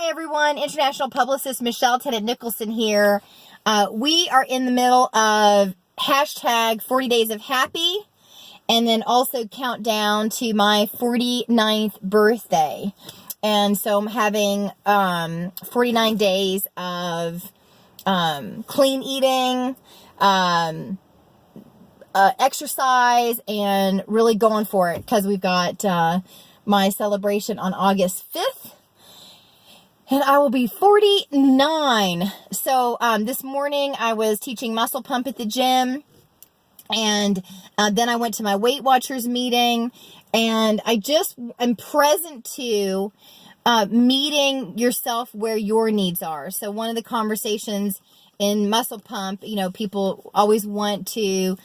Hi everyone, international publicist Michelle Tennant Nicholson here. We are in the middle of hashtag 40 days of happy and then also countdown to my 49th birthday. And so I'm having 49 days of clean eating, exercise, and really going for it because we've got my celebration on August 5th. And I will be 49. So this morning I was teaching muscle pump at the gym. And then I went to my Weight Watchers meeting. And I just am present to meeting yourself where your needs are. So one of the conversations in muscle pump, you know, people always want to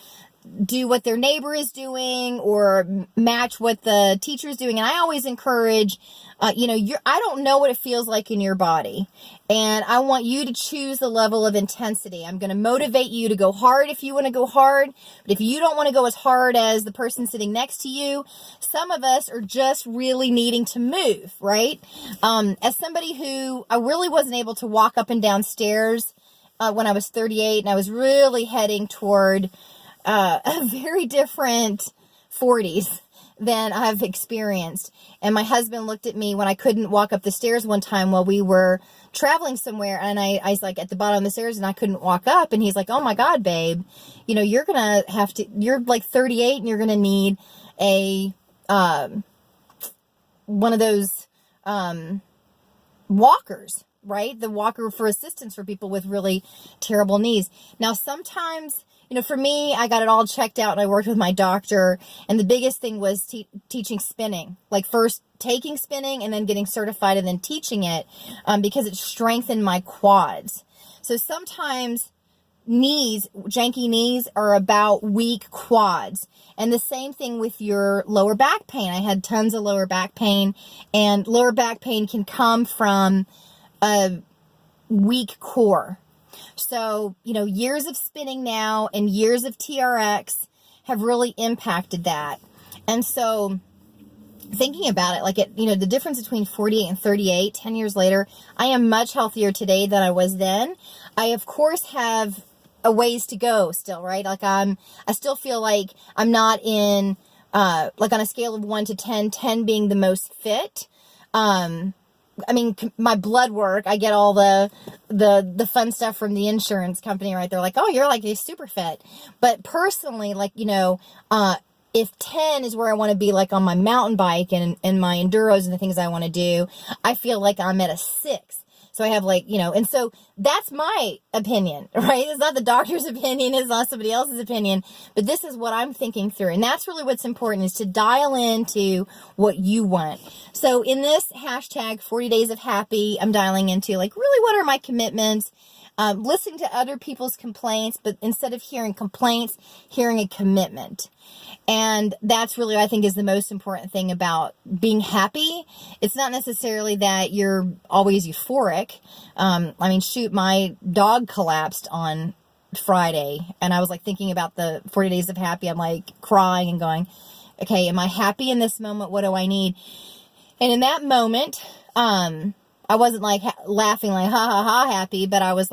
do what their neighbor is doing or match what the teacher is doing. And I always encourage, I don't know what it feels like in your body. And I want you to choose the level of intensity. I'm going to motivate you to go hard if you want to go hard. But if you don't want to go as hard as the person sitting next to you, some of us are just really needing to move, right? As somebody who I really wasn't able to walk up and down stairs when I was 38, and I was really heading toward a very different 40s than I've experienced. And my husband looked at me when I couldn't walk up the stairs one time while we were traveling somewhere. And I was like at the bottom of the stairs and I couldn't walk up. And he's like, "Oh my God, babe, you're going to have to, you're like 38 and you're going to need one of those walkers, right? The walker for assistance for people with really terrible knees." Now, sometimes, for me, I got it all checked out and I worked with my doctor. And the biggest thing was teaching spinning, like first taking spinning and then getting certified and then teaching it because it strengthened my quads. So sometimes janky knees are about weak quads. And the same thing with your lower back pain. I had tons of lower back pain, and lower back pain can come from a weak core. So, years of spinning now and years of TRX have really impacted that. And so thinking about it, the difference between 48 and 38, 10 years later, I am much healthier today than I was then. I, of course, have a ways to go still, right? I still feel like I'm not in, on a scale of 1 to 10, 10 being the most fit. My blood work, I get all the fun stuff from the insurance company, right? They're like, "Oh, you're like super fit." But personally, if 10 is where I want to be, like on my mountain bike and my enduros and the things I want to do, I feel like I'm at a 6. So I have and so that's my opinion, right? It's not the doctor's opinion. It's not somebody else's opinion, but this is what I'm thinking through. And that's really what's important, is to dial into what you want. So in this hashtag 40 days of happy, I'm dialing into really what are my commitments, listening to other people's complaints, but instead of hearing complaints, hearing a commitment. And that's really, I think, is the most important thing about being happy. It's not necessarily that you're always euphoric. My dog collapsed on Friday, and I was thinking about the 40 days of happy. I'm crying and going, okay, am I happy in this moment? What do I need? And in that moment, I wasn't laughing ha ha ha happy, but I was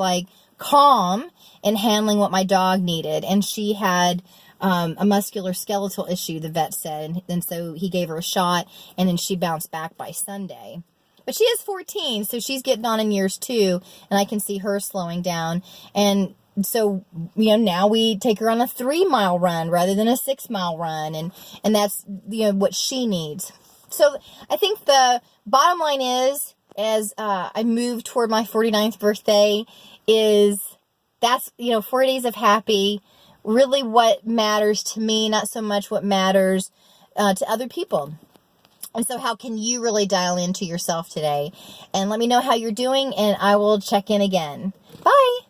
calm in handling what my dog needed. And she had a musculoskeletal issue, the vet said, and so he gave her a shot, and then she bounced back by Sunday. But she is 14, so she's getting on in years too, and I can see her slowing down. And so, now we take her on a 3-mile run rather than a 6-mile run, and that's, what she needs. So I think the bottom line is, as I move toward my 49th birthday, that's 4 days of happy, really what matters to me, not so much what matters to other people. And so how can you really dial into yourself today? And let me know how you're doing, and I will check in again. Bye.